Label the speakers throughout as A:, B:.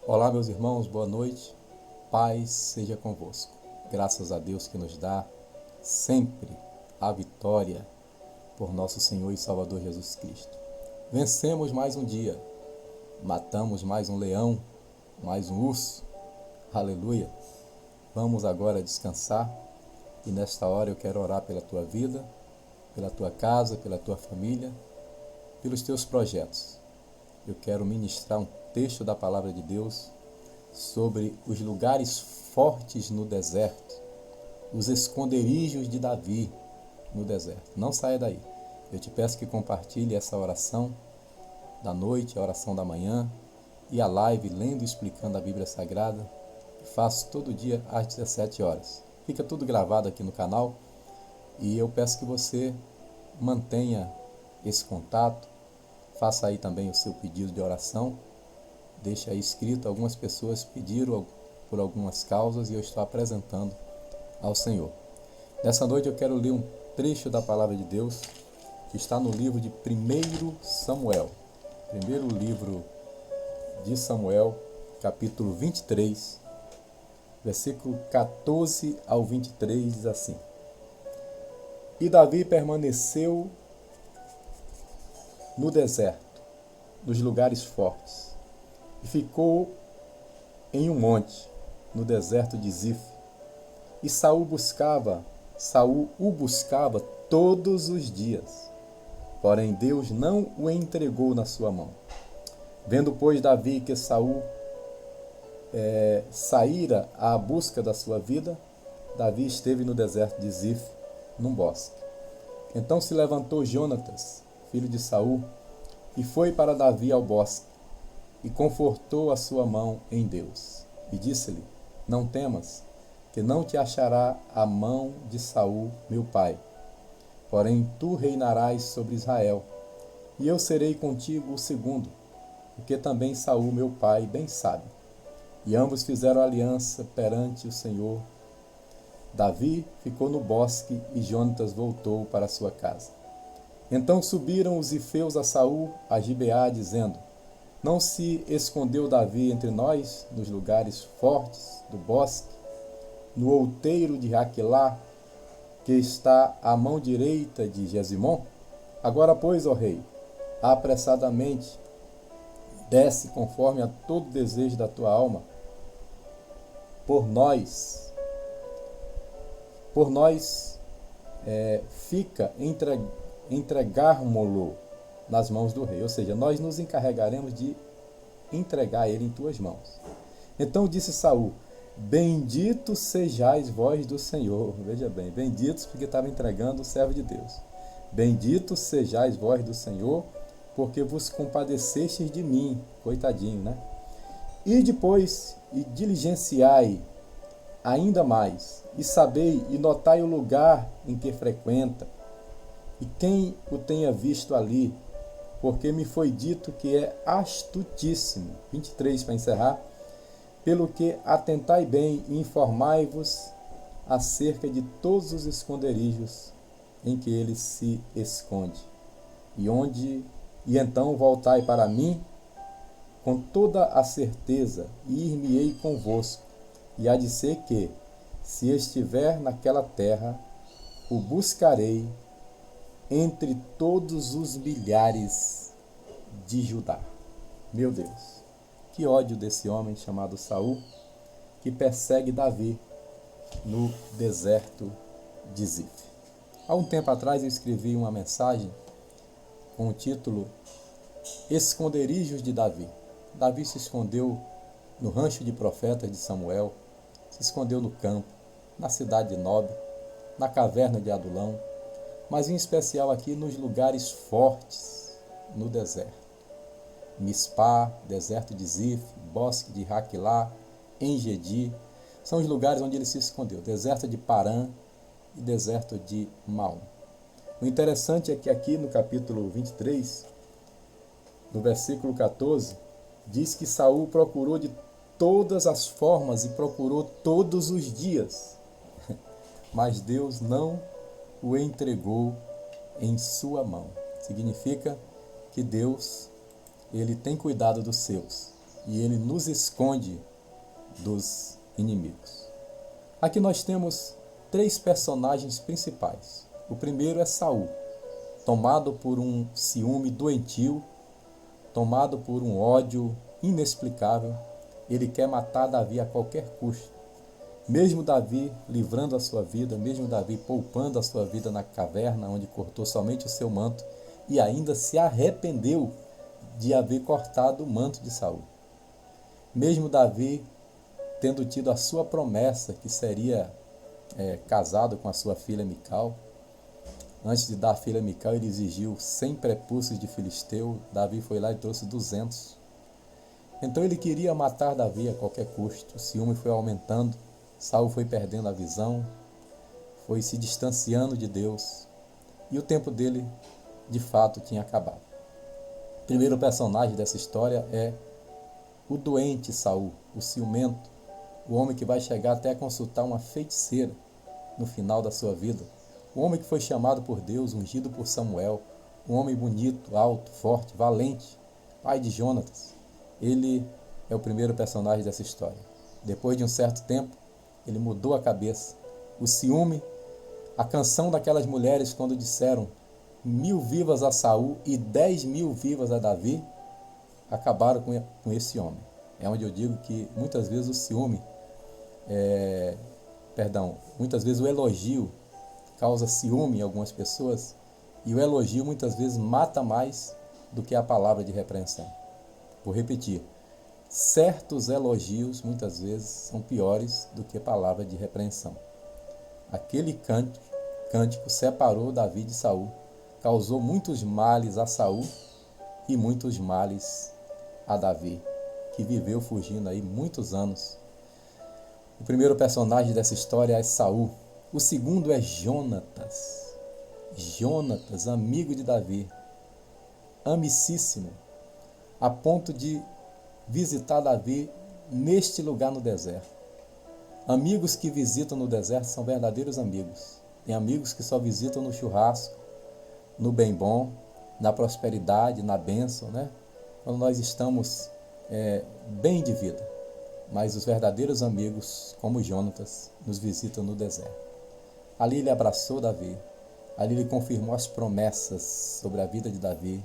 A: Olá, meus irmãos, boa noite. Paz seja convosco. Graças a Deus que nos dá sempre a vitória por nosso Senhor e Salvador Jesus Cristo. Vencemos mais um dia, matamos mais um leão, mais um urso. Aleluia. Vamos agora descansar e nesta hora eu quero orar pela tua vida, pela tua casa, pela tua família, pelos teus projetos. Eu quero ministrar um texto da palavra de Deus sobre os lugares fortes no deserto, os esconderijos de Davi no deserto. Não saia daí. Eu te peço que compartilhe essa oração da noite, a oração da manhã e a live lendo e explicando a Bíblia Sagrada. Faço todo dia às 17 horas. Fica tudo gravado aqui no canal e eu peço que você mantenha esse contato. Faça aí também o seu pedido de oração. Deixa aí escrito, algumas pessoas pediram por algumas causas e eu estou apresentando ao Senhor. Nessa noite eu quero ler um trecho da palavra de Deus que está no livro de 1 Samuel. Primeiro livro de Samuel, capítulo 23, versículo 14 ao 23, diz assim: E Davi permaneceu no deserto, nos lugares fortes, e ficou em um monte, no deserto de Zif. E Saul o buscava todos os dias. Porém Deus não o entregou na sua mão. Vendo, pois, Davi que Saul saíra à busca da sua vida, Davi esteve no deserto de Zif, num bosque. Então se levantou Jonatas, filho de Saul, e foi para Davi ao bosque, e confortou a sua mão em Deus. E disse-lhe: Não temas, que não te achará a mão de Saul, meu pai. Porém tu reinarás sobre Israel, e eu serei contigo o segundo, porque também Saul, meu pai, bem sabe. E ambos fizeram aliança perante o Senhor. Davi ficou no bosque e Jonatas voltou para sua casa. Então subiram os zifeus a Saul a Gibeá, dizendo: Não se escondeu Davi entre nós, nos lugares fortes do bosque, no outeiro de Raquilá, que está à mão direita de Jezimon? Agora, pois, ó rei, apressadamente, desce conforme a todo desejo da tua alma, por nós fica entregarmo-lo nas mãos do rei. Ou seja, nós nos encarregaremos de entregar ele em tuas mãos. Então disse Saul: Bendito sejais vós do Senhor. Veja bem, benditos porque estava entregando o servo de Deus. Bendito sejais vós do Senhor, porque vos compadecestes de mim. Coitadinho, né? E depois, e diligenciai ainda mais, e sabei e notai o lugar em que frequenta, e quem o tenha visto ali, porque me foi dito que é astutíssimo. 23 para encerrar. Pelo que atentai bem e informai-vos acerca de todos os esconderijos em que ele se esconde. E então voltai para mim com toda a certeza, e ir-me-ei convosco. E há de ser que, se estiver naquela terra, o buscarei entre todos os milhares de Judá. Meu Deus, que ódio desse homem chamado Saul, que persegue Davi no deserto de Zif. Há um tempo atrás eu escrevi uma mensagem com o título Esconderijos de Davi. Davi se escondeu no rancho de profetas de Samuel, se escondeu no campo, na cidade de Nob, na caverna de Adulão, mas em especial aqui nos lugares fortes, no deserto. Mispá, deserto de Zif, bosque de Raquilá, Engedi, são os lugares onde ele se escondeu. Deserto de Parã e deserto de Maom. O interessante é que aqui no capítulo 23, no versículo 14, diz que Saul procurou de todas as formas e procurou todos os dias, mas Deus não o entregou em sua mão. Significa que Deus, ele tem cuidado dos seus. e ele nos esconde dos inimigos. Aqui nós temos 3 personagens principais. O primeiro é Saul, tomado por um ciúme doentio, tomado por um ódio inexplicável. Ele quer matar Davi a qualquer custo. Mesmo Davi livrando a sua vida, mesmo Davi poupando a sua vida na caverna, onde cortou somente o seu manto, e ainda se arrependeu de haver cortado o manto de Saul. Mesmo Davi tendo tido a sua promessa, que seria casado com a sua filha Mical, antes de dar a filha Mical, ele exigiu 100 prepúcios de filisteu. Davi foi lá e trouxe 200. Então ele queria matar Davi a qualquer custo. O ciúme foi aumentando. Saul foi perdendo a visão, foi se distanciando de Deus, e o tempo dele, de fato, tinha acabado. O primeiro personagem dessa história é o doente Saul, o ciumento, o homem que vai chegar até a consultar uma feiticeira no final da sua vida. O homem que foi chamado por Deus, ungido por Samuel, um homem bonito, alto, forte, valente, pai de Jonatas. Ele é o primeiro personagem dessa história. Depois de um certo tempo, ele mudou a cabeça. O ciúme, a canção daquelas mulheres quando disseram 1000 vivas a Saul e 10.000 vivas a Davi, acabaram com esse homem. É onde eu digo que muitas vezes o ciúme, muitas vezes o elogio causa ciúme em algumas pessoas, e o elogio muitas vezes mata mais do que a palavra de repreensão. Vou repetir. Certos elogios, muitas vezes, são piores do que palavra de repreensão. Aquele cântico separou Davi de Saul, causou muitos males a Saul e muitos males a Davi, que viveu fugindo aí muitos anos. O primeiro personagem dessa história é Saul. O segundo é Jonatas. Jonatas, amigo de Davi, amicíssimo, a ponto de visitar Davi neste lugar no deserto. Amigos que visitam no deserto são verdadeiros amigos. Tem amigos que só visitam no churrasco, no bem bom, na prosperidade, na bênção, né? Quando nós estamos bem de vida. Mas os verdadeiros amigos, como Jonatas, nos visitam no deserto. Ali ele abraçou Davi. Ali ele confirmou as promessas sobre a vida de Davi.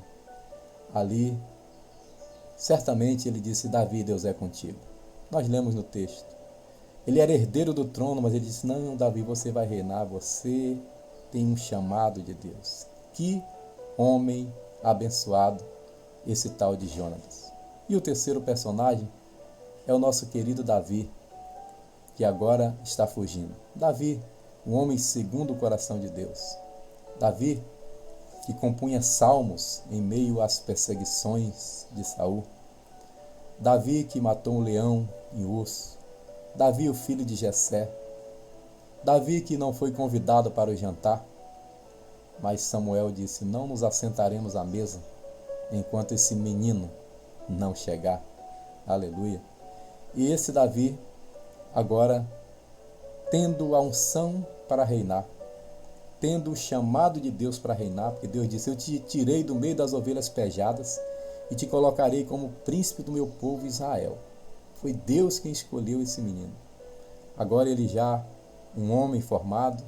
A: Ali certamente ele disse: Davi, Deus é contigo. Nós lemos no texto. Ele era herdeiro do trono, mas ele disse: não, Davi, você vai reinar, você tem um chamado de Deus. Que homem abençoado esse tal de Jonatas. E o terceiro personagem é o nosso querido Davi, que agora está fugindo. Davi, um homem segundo o coração de Deus. Davi, que compunha salmos em meio às perseguições de Saul. Davi, que matou um leão em urso. Davi, o filho de Jessé. Davi, que não foi convidado para o jantar, mas Samuel disse: não nos assentaremos à mesa enquanto esse menino não chegar. Aleluia. E esse Davi, agora, tendo a unção para reinar, tendo o chamado de Deus para reinar, porque Deus disse: eu te tirei do meio das ovelhas pejadas e te colocarei como príncipe do meu povo Israel. Foi Deus quem escolheu esse menino. Agora ele já um homem formado,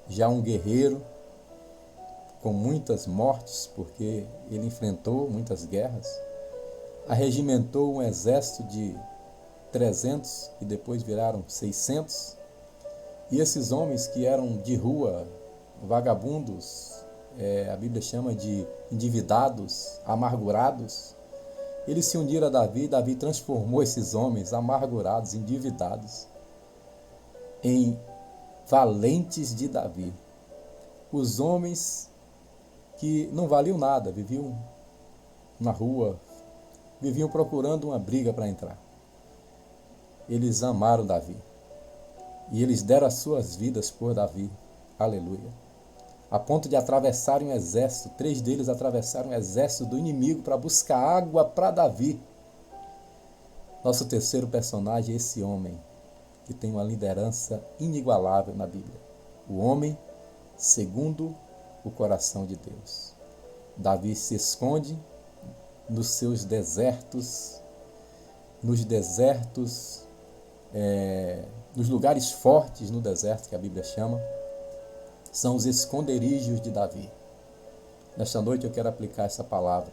A: já um guerreiro, com muitas mortes, porque ele enfrentou muitas guerras, arregimentou um exército de 300 e depois viraram 600, e esses homens que eram de rua, vagabundos, a Bíblia chama de endividados, amargurados, eles se uniram a Davi. Davi transformou esses homens amargurados, endividados, em valentes de Davi. Os homens que não valiam nada, viviam na rua, viviam procurando uma briga para entrar. Eles amaram Davi. E eles deram as suas vidas por Davi. Aleluia. A ponto de atravessarem um exército. 3 deles atravessaram o exército do inimigo para buscar água para Davi. Nosso terceiro personagem é esse homem, que tem uma liderança inigualável na Bíblia. O homem segundo o coração de Deus. Davi se esconde nos seus desertos, nos desertos, nos lugares fortes no deserto, que a Bíblia chama, são os esconderijos de Davi. Nesta noite eu quero aplicar essa palavra.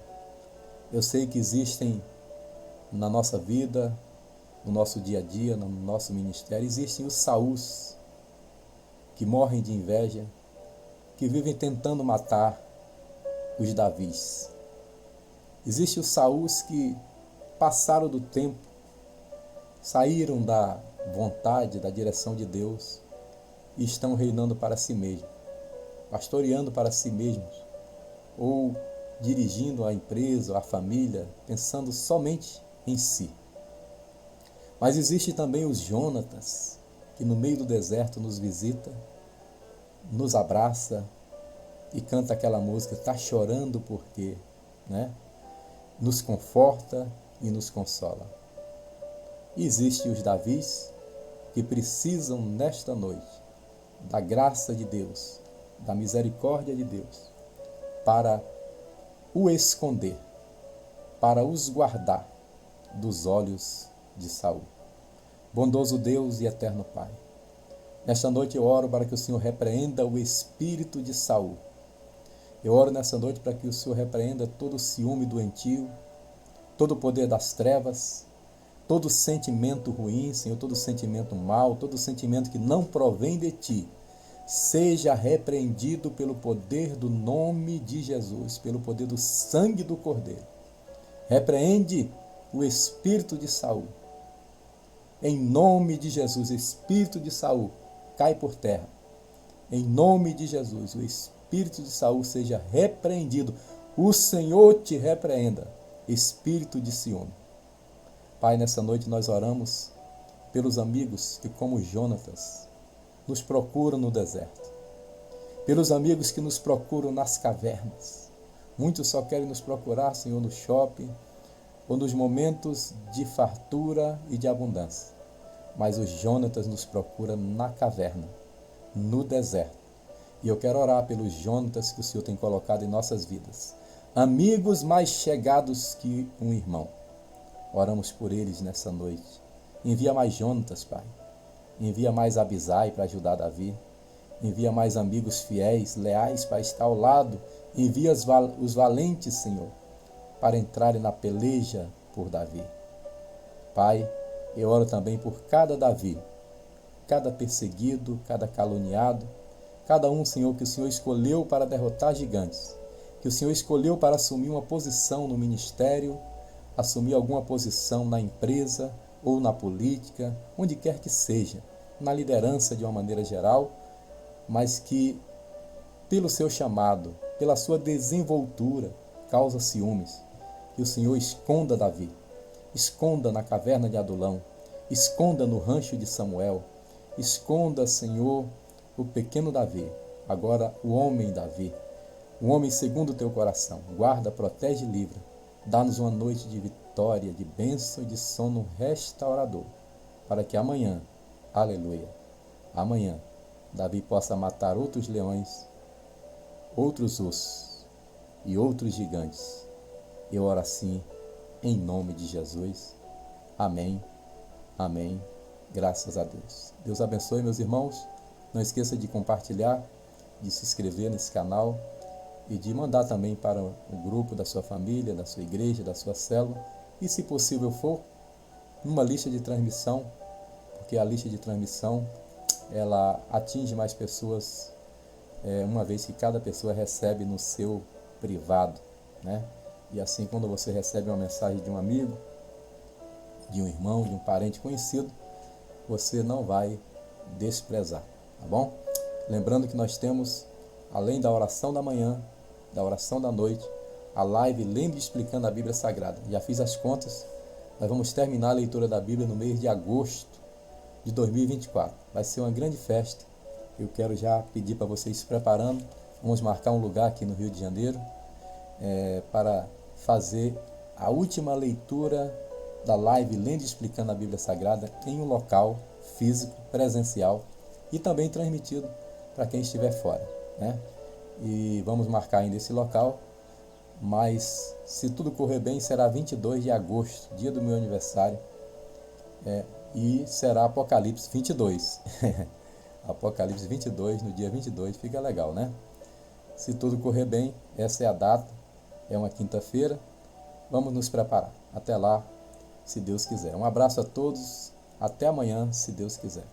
A: Eu sei que existem na nossa vida, no nosso dia a dia, no nosso ministério, existem os Saús que morrem de inveja, que vivem tentando matar os Davis. Existem os Saús que passaram do tempo, saíram da vontade, da direção de Deus e estão reinando para si mesmos, pastoreando para si mesmos, ou dirigindo a empresa, a família, pensando somente em si. Mas existe também os Jonatas, que no meio do deserto nos visita, nos abraça e canta aquela música, está chorando por quê? Né? Nos conforta e nos consola. E existem os Davis que precisam nesta noite da graça de Deus, da misericórdia de Deus, para o esconder, para os guardar dos olhos de Saul. Bondoso Deus e eterno Pai, nesta noite eu oro para que o Senhor repreenda o espírito de Saul. Eu oro nessa noite para que o Senhor repreenda todo o ciúme doentio, todo o poder das trevas, todo sentimento ruim, Senhor, todo sentimento mau, todo sentimento que não provém de Ti, seja repreendido pelo poder do nome de Jesus, pelo poder do sangue do Cordeiro. Repreende o espírito de Saul. Em nome de Jesus, espírito de Saul, cai por terra. Em nome de Jesus, o espírito de Saul seja repreendido. O Senhor te repreenda, espírito de ciúme. Pai, nessa noite nós oramos pelos amigos que, como Jonatas, nos procuram no deserto. Pelos amigos que nos procuram nas cavernas. Muitos só querem nos procurar, Senhor, no shopping ou nos momentos de fartura e de abundância. Mas os Jonatas nos procuram na caverna, no deserto. E eu quero orar pelos Jonatas que o Senhor tem colocado em nossas vidas. Amigos mais chegados que um irmão. Oramos por eles nessa noite. Envia mais Jonatas, Pai. Envia mais Abisai para ajudar Davi. Envia mais amigos fiéis, leais para estar ao lado. Envia os valentes, Senhor, para entrarem na peleja por Davi. Pai, eu oro também por cada Davi, cada perseguido, cada caluniado, cada um, Senhor, que o Senhor escolheu para derrotar gigantes, que o Senhor escolheu para assumir uma posição no ministério, assumir alguma posição na empresa ou na política, onde quer que seja, na liderança de uma maneira geral, mas que, pelo seu chamado, pela sua desenvoltura, causa ciúmes. Que o Senhor esconda Davi, esconda na caverna de Adulão, esconda no rancho de Samuel, esconda, Senhor, o pequeno Davi, agora o homem Davi, o homem segundo o teu coração. Guarda, protege e livra. Dá-nos uma noite de vitória, de bênção e de sono restaurador, para que amanhã, aleluia, amanhã, Davi possa matar outros leões, outros ursos e outros gigantes. Eu oro assim, em nome de Jesus. Amém, amém, graças a Deus. Deus abençoe, meus irmãos. Não esqueça de compartilhar, de se inscrever nesse canal e de mandar também para o grupo da sua família, da sua igreja, da sua célula e, se possível for, numa lista de transmissão, porque a lista de transmissão ela atinge mais pessoas, uma vez que cada pessoa recebe no seu privado, né? E assim, quando você recebe uma mensagem de um amigo, de um irmão, de um parente conhecido, você não vai desprezar, tá bom? Lembrando que nós temos, além da oração da manhã, da oração da noite, a live Lembre Explicando a Bíblia Sagrada. Já fiz as contas, nós vamos terminar a leitura da Bíblia no mês de agosto de 2024. Vai ser uma grande festa. Eu quero já pedir para vocês se preparando. Vamos marcar um lugar aqui no Rio de Janeiro para fazer a última leitura da live Lembre Explicando a Bíblia Sagrada em um local físico, presencial e também transmitido para quem estiver fora, né? E vamos marcar ainda esse local, mas se tudo correr bem será 22 de agosto, dia do meu aniversário, E será Apocalipse 22. Apocalipse 22, no dia 22, fica legal, né? Se tudo correr bem, essa é a data, é uma quinta-feira, vamos nos preparar. Até lá, se Deus quiser. Um abraço a todos, até amanhã, se Deus quiser.